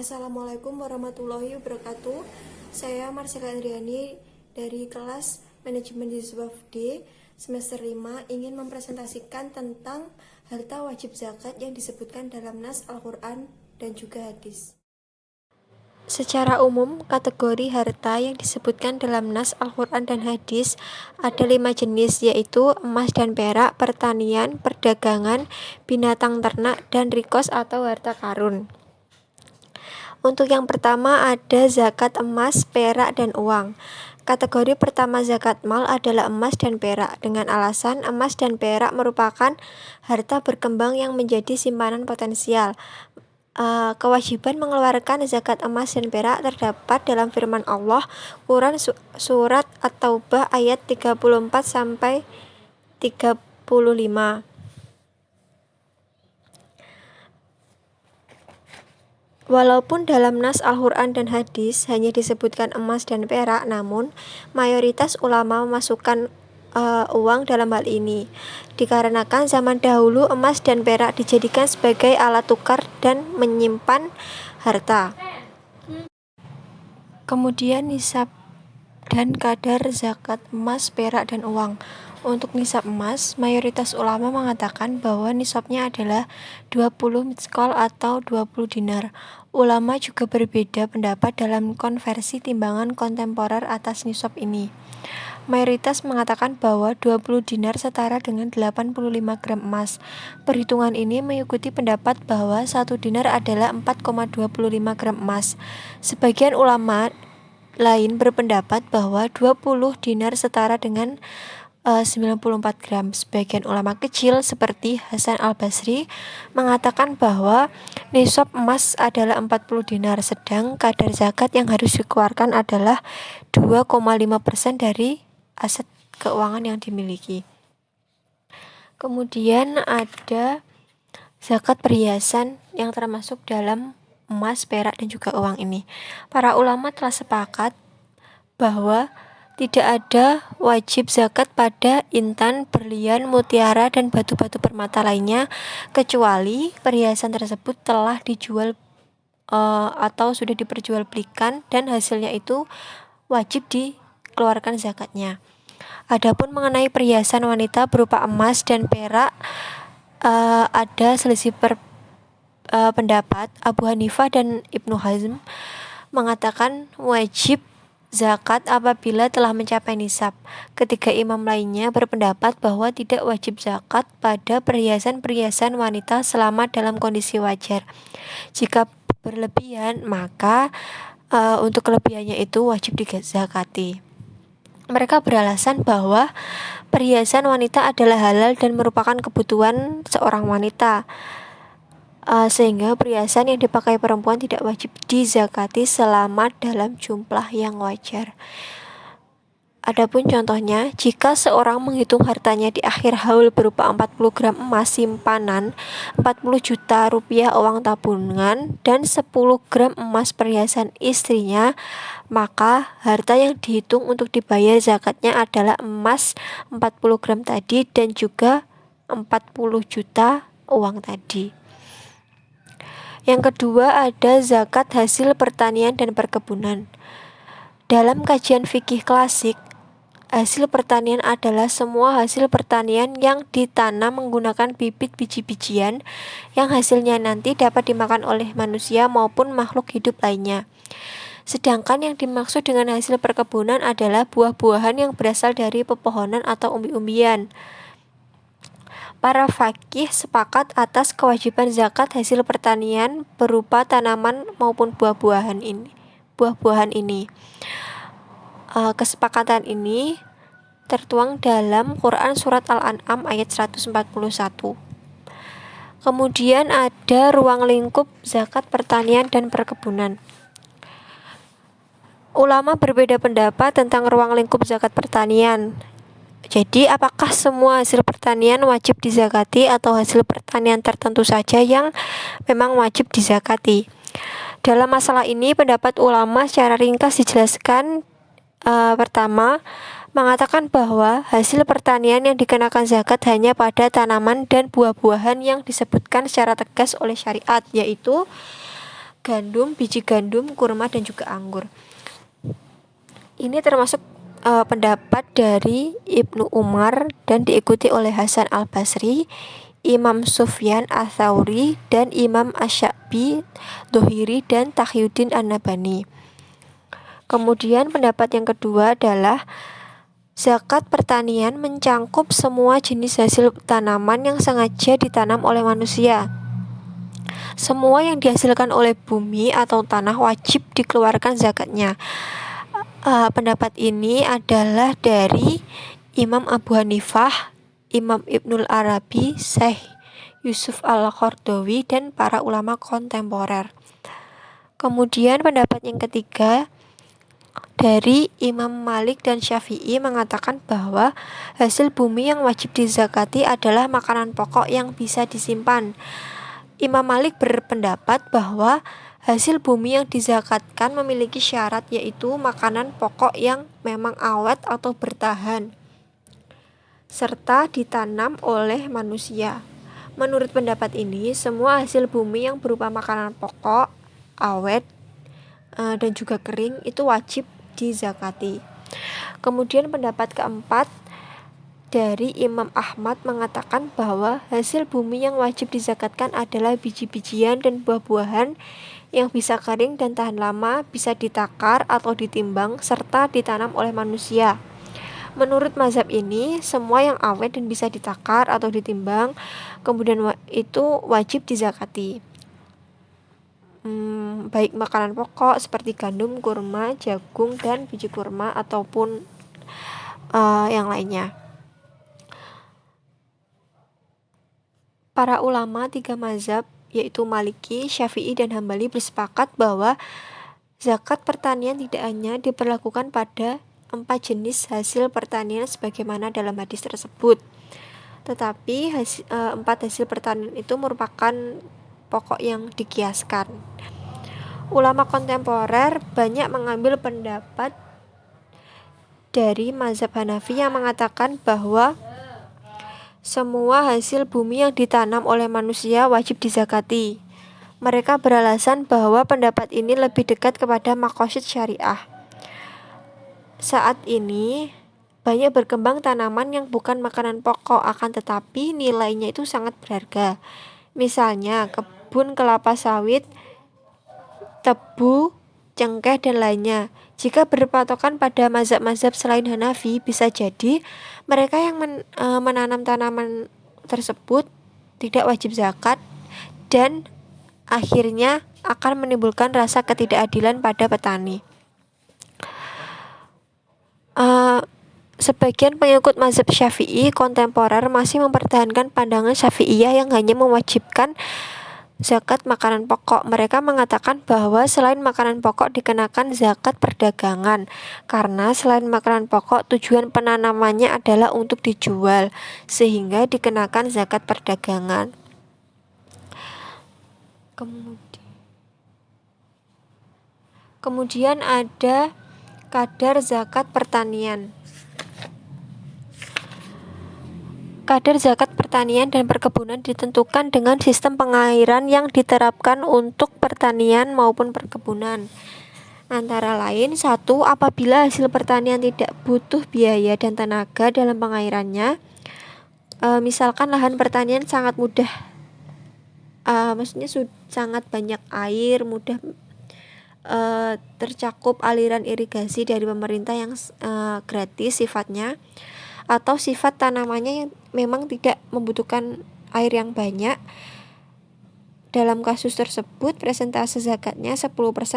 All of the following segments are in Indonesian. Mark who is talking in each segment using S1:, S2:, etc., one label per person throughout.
S1: Assalamualaikum warahmatullahi wabarakatuh. Saya Marcella Andriani dari kelas Manajemen Diswaf D semester 5 ingin mempresentasikan tentang harta wajib zakat yang disebutkan dalam nas Al-Quran dan juga hadis. Secara umum, kategori harta yang disebutkan dalam nas Al-Quran dan hadis ada 5 jenis, yaitu emas dan perak, pertanian, perdagangan, binatang ternak, dan rikos atau harta karun. Untuk yang pertama ada zakat emas, perak, dan uang. Kategori pertama zakat mal adalah emas dan perak, dengan alasan emas dan perak merupakan harta berkembang yang menjadi simpanan potensial. Kewajiban mengeluarkan zakat emas dan perak terdapat dalam firman Allah Quran surat At-Taubah ayat 34 sampai 35. Walaupun dalam nas Al-Quran dan hadis hanya disebutkan emas dan perak, namun mayoritas ulama memasukkan uang dalam hal ini, dikarenakan zaman dahulu emas dan perak dijadikan sebagai alat tukar dan menyimpan harta. Kemudian nisab dan kadar zakat emas, perak, dan uang. Untuk nisab emas, mayoritas ulama mengatakan bahwa nisabnya adalah 20 miskol atau 20 dinar. Ulama juga berbeda pendapat dalam konversi timbangan kontemporer atas nisab ini. Mayoritas mengatakan bahwa 20 dinar setara dengan 85 gram emas. Perhitungan ini mengikuti pendapat bahwa 1 dinar adalah 4,25 gram emas. Sebagian ulama lain berpendapat bahwa 20 dinar setara dengan 94 gram. Sebagian ulama kecil seperti Hasan al-Basri mengatakan bahwa nisab emas adalah 40 dinar, sedang kadar zakat yang harus dikeluarkan adalah 2,5% dari aset keuangan yang dimiliki. Kemudian ada zakat perhiasan yang termasuk dalam emas, perak, dan juga uang ini. Para ulama telah sepakat bahwa tidak ada wajib zakat pada intan, berlian, mutiara, dan batu-batu permata lainnya, kecuali perhiasan tersebut telah dijual atau sudah diperjualbelikan dan hasilnya itu wajib dikeluarkan zakatnya. Adapun mengenai perhiasan wanita berupa emas dan perak, ada selisih pendapat. Abu Hanifah dan Ibnu Hazm mengatakan wajib zakat apabila telah mencapai nisab. Ketiga imam lainnya berpendapat bahwa tidak wajib zakat pada perhiasan-perhiasan wanita selama dalam kondisi wajar. Jika berlebihan, maka untuk kelebihannya itu wajib dizakati. Mereka beralasan bahwa perhiasan wanita adalah halal dan merupakan kebutuhan seorang wanita, sehingga perhiasan yang dipakai perempuan tidak wajib dizakati selama dalam jumlah yang wajar. Adapun contohnya, jika seorang menghitung hartanya di akhir haul berupa 40 gram emas simpanan, 40 juta rupiah uang tabungan, dan 10 gram emas perhiasan istrinya, maka harta yang dihitung untuk dibayar zakatnya adalah emas 40 gram tadi dan juga 40 juta uang tadi. Yang kedua ada zakat hasil pertanian dan perkebunan. Dalam kajian fikih klasik, hasil pertanian adalah semua hasil pertanian yang ditanam menggunakan bibit biji-bijian yang hasilnya nanti dapat dimakan oleh manusia maupun makhluk hidup lainnya. Sedangkan yang dimaksud dengan hasil perkebunan adalah buah-buahan yang berasal dari pepohonan atau umbi-umbian. Para fakih sepakat atas kewajiban zakat hasil pertanian berupa tanaman maupun buah-buahan ini. Kesepakatan ini tertuang dalam Quran surat Al-An'am ayat 141. Kemudian ada ruang lingkup zakat pertanian dan perkebunan. Ulama berbeda pendapat tentang ruang lingkup zakat pertanian. Jadi, apakah semua hasil pertanian wajib dizakati atau hasil pertanian tertentu saja yang memang wajib dizakati? Dalam masalah ini, pendapat ulama secara ringkas dijelaskan. Pertama, mengatakan bahwa hasil pertanian yang dikenakan zakat hanya pada tanaman dan buah-buahan yang disebutkan secara tegas oleh syariat, yaitu gandum, biji gandum, kurma, dan juga anggur. Ini termasuk pendapat dari Ibnu Umar dan diikuti oleh Hasan al-Basri, Imam Sufyan ats-Tsauri, dan Imam Asy-Sya'bi, Dhohiri, dan Taqiyuddin An-Nabhani. Kemudian pendapat yang kedua adalah zakat pertanian mencangkup semua jenis hasil tanaman yang sengaja ditanam oleh manusia. Semua yang dihasilkan oleh bumi atau tanah wajib dikeluarkan zakatnya. Pendapat ini adalah dari Imam Abu Hanifah, Imam Ibnul Arabi, Syekh Yusuf Al-Qaradawi, dan para ulama kontemporer. Kemudian pendapat yang ketiga dari Imam Malik dan Syafi'i mengatakan bahwa hasil bumi yang wajib dizakati adalah makanan pokok yang bisa disimpan. Imam Malik berpendapat bahwa hasil bumi yang dizakatkan memiliki syarat, yaitu makanan pokok yang memang awet atau bertahan serta ditanam oleh manusia. Menurut pendapat ini, semua hasil bumi yang berupa makanan pokok, awet, dan juga kering itu wajib dizakati. Kemudian pendapat keempat dari Imam Ahmad mengatakan bahwa hasil bumi yang wajib dizakatkan adalah biji-bijian dan buah-buahan yang bisa kering dan tahan lama, bisa ditakar atau ditimbang, serta ditanam oleh manusia. Menurut mazhab ini, semua yang awet dan bisa ditakar atau ditimbang kemudian itu wajib dizakati. Baik makanan pokok seperti gandum, kurma, jagung, dan biji kurma ataupun yang lainnya. Para ulama 3 mazhab yaitu Maliki, Syafi'i, dan Hambali bersepakat bahwa zakat pertanian tidak hanya diperlakukan pada 4 jenis hasil pertanian sebagaimana dalam hadis tersebut, tetapi 4 hasil pertanian itu merupakan pokok yang dikiaskan. Ulama kontemporer banyak mengambil pendapat dari mazhab Hanafi yang mengatakan bahwa semua hasil bumi yang ditanam oleh manusia wajib dizakati. Mereka beralasan bahwa pendapat ini lebih dekat kepada maqasid syariah. Saat ini banyak berkembang tanaman yang bukan makanan pokok, akan tetapi nilainya itu sangat berharga. Misalnya kebun kelapa sawit, tebu, cengkeh, dan lainnya. Jika berpatokan pada mazhab-mazhab selain Hanafi, bisa jadi mereka yang menanam tanaman tersebut tidak wajib zakat dan akhirnya akan menimbulkan rasa ketidakadilan pada petani. Sebagian pengikut mazhab Syafi'i kontemporer masih mempertahankan pandangan Syafi'iyah yang hanya mewajibkan zakat makanan pokok. Mereka mengatakan bahwa selain makanan pokok dikenakan zakat perdagangan, karena selain makanan pokok tujuan penanamannya adalah untuk dijual, sehingga dikenakan zakat perdagangan. Kemudian ada kadar zakat pertanian. Kadar zakat pertanian dan perkebunan ditentukan dengan sistem pengairan yang diterapkan untuk pertanian maupun perkebunan. Antara lain, 1. Apabila hasil pertanian tidak butuh biaya dan tenaga dalam pengairannya, misalkan lahan pertanian sangat mudah, sangat banyak air, mudah tercakup aliran irigasi dari pemerintah yang gratis sifatnya, atau sifat tanamannya yang memang tidak membutuhkan air yang banyak. Dalam kasus tersebut, persentase zakatnya 10%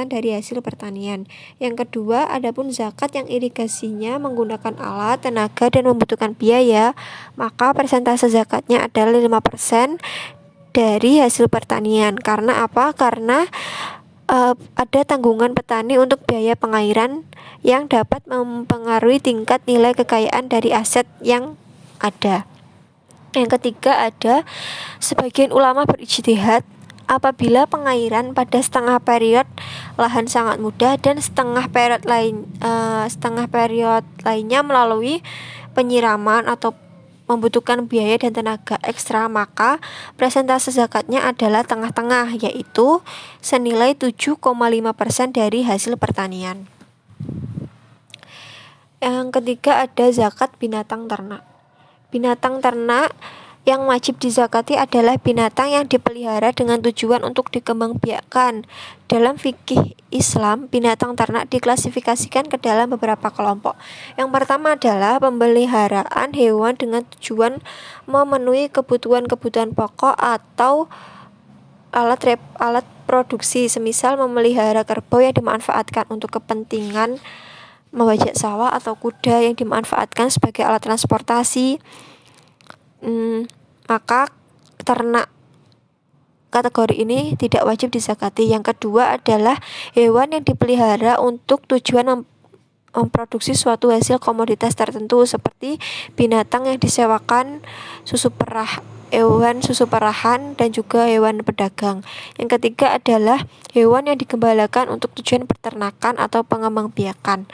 S1: dari hasil pertanian. Yang kedua, adapun zakat yang irigasinya menggunakan alat, tenaga, dan membutuhkan biaya, maka persentase zakatnya adalah 5% dari hasil pertanian. Karena apa? Karena ada tanggungan petani untuk biaya pengairan yang dapat mempengaruhi tingkat nilai kekayaan dari aset yang ada. Yang ketiga, ada sebagian ulama berijtihad apabila pengairan pada setengah period lahan sangat mudah dan setengah period lainnya melalui penyiraman atau membutuhkan biaya dan tenaga ekstra, maka persentase zakatnya adalah tengah-tengah, yaitu senilai 7,5% dari hasil pertanian. Yang ketiga ada zakat binatang ternak. Binatang ternak yang wajib dizakati adalah binatang yang dipelihara dengan tujuan untuk dikembangbiakkan. Dalam fikih Islam, binatang ternak diklasifikasikan ke dalam beberapa kelompok. Yang pertama adalah pemeliharaan hewan dengan tujuan memenuhi kebutuhan-kebutuhan pokok atau alat produksi, semisal memelihara kerbau yang dimanfaatkan untuk kepentingan membajak sawah atau kuda yang dimanfaatkan sebagai alat transportasi. Maka ternak kategori ini tidak wajib dizakati. Yang kedua adalah hewan yang dipelihara untuk tujuan memproduksi suatu hasil komoditas tertentu, seperti binatang yang disewakan hewan susu perahan, dan juga hewan pedagang. Yang ketiga adalah hewan yang digembalakan untuk tujuan peternakan atau pengembangbiakan.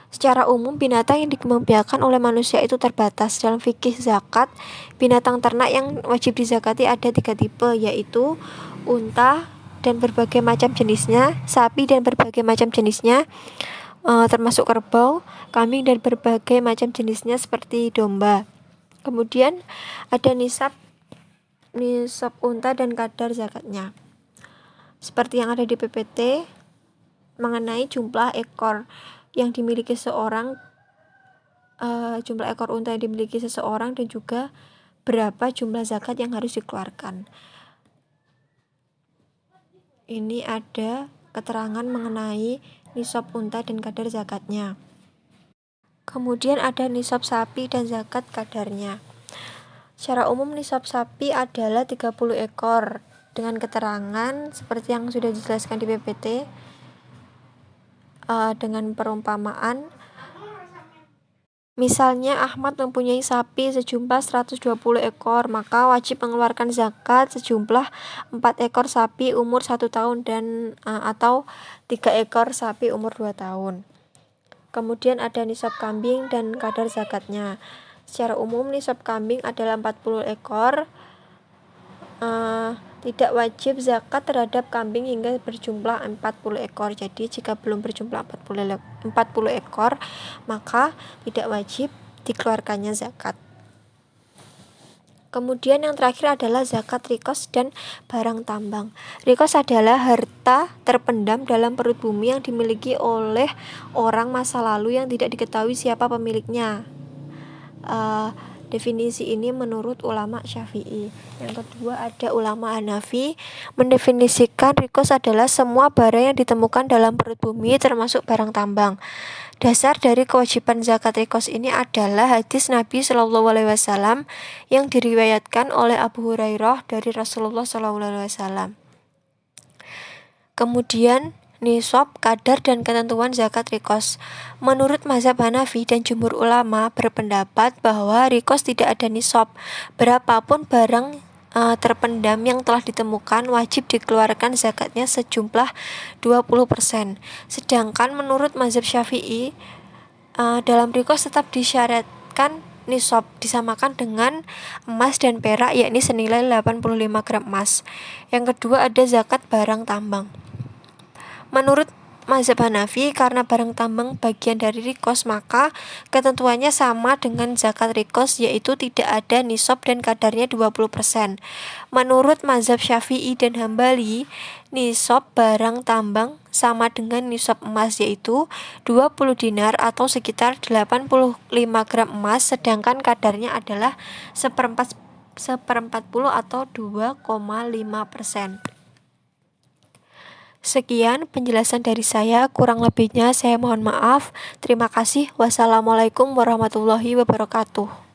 S1: Secara umum, binatang yang dikembangbiakan oleh manusia itu terbatas. Dalam fikih zakat, binatang ternak yang wajib dizakati ada 3 tipe, yaitu unta dan berbagai macam jenisnya, sapi dan berbagai macam jenisnya, termasuk kerbau, kambing dan berbagai macam jenisnya seperti domba. Kemudian ada nisab unta dan kadar zakatnya. Seperti yang ada di PPT mengenai jumlah ekor yang dimiliki jumlah ekor unta yang dimiliki seseorang, dan juga berapa jumlah zakat yang harus dikeluarkan. Ini ada keterangan mengenai nisab unta dan kadar zakatnya. Kemudian ada nisab sapi dan zakat kadarnya. Secara umum nisab sapi adalah 30 ekor dengan keterangan seperti yang sudah dijelaskan di PPT, dengan perumpamaan. Misalnya Ahmad mempunyai sapi sejumlah 120 ekor, maka wajib mengeluarkan zakat sejumlah 4 ekor sapi umur 1 tahun dan atau 3 ekor sapi umur 2 tahun. Kemudian ada nisab kambing dan kadar zakatnya. Secara umum nisab kambing adalah 40 ekor. Tidak wajib zakat terhadap kambing hingga berjumlah 40 ekor. Jadi jika belum berjumlah 40 ekor, maka tidak wajib dikeluarkannya zakat. Kemudian yang terakhir adalah zakat rikos dan barang tambang. Rikos adalah harta terpendam dalam perut bumi yang dimiliki oleh orang masa lalu yang tidak diketahui siapa pemiliknya. Definisi ini menurut ulama Syafi'i. Yang kedua ada ulama Hanafi, mendefinisikan rikos adalah semua barang yang ditemukan dalam perut bumi termasuk barang tambang. Dasar dari kewajiban zakat rikos ini adalah hadis Nabi Shallallahu Alaihi Wasallam yang diriwayatkan oleh Abu Hurairah dari Rasulullah Shallallahu Alaihi Wasallam. Kemudian nisab, kadar, dan ketentuan zakat rikos. Menurut mazhab Hanafi dan jumhur ulama berpendapat bahwa rikos tidak ada nisab. Berapapun barang terpendam yang telah ditemukan wajib dikeluarkan zakatnya sejumlah 20%. Sedangkan menurut mazhab Syafi'i, dalam rikos tetap disyaratkan nisab disamakan dengan emas dan perak, yakni senilai 85 gram emas. Yang kedua ada zakat barang tambang. Menurut mazhab Hanafi, karena barang tambang bagian dari rikos, maka ketentuannya sama dengan zakat rikos, yaitu tidak ada nisab dan kadarnya 20%. Menurut mazhab Syafi'i dan Hambali, nisab barang tambang sama dengan nisab emas, yaitu 20 dinar atau sekitar 85 gram emas, sedangkan kadarnya adalah seperempat puluh atau 2,5%. Sekian penjelasan dari saya, kurang lebihnya saya mohon maaf. Terima kasih. Wassalamualaikum warahmatullahi wabarakatuh.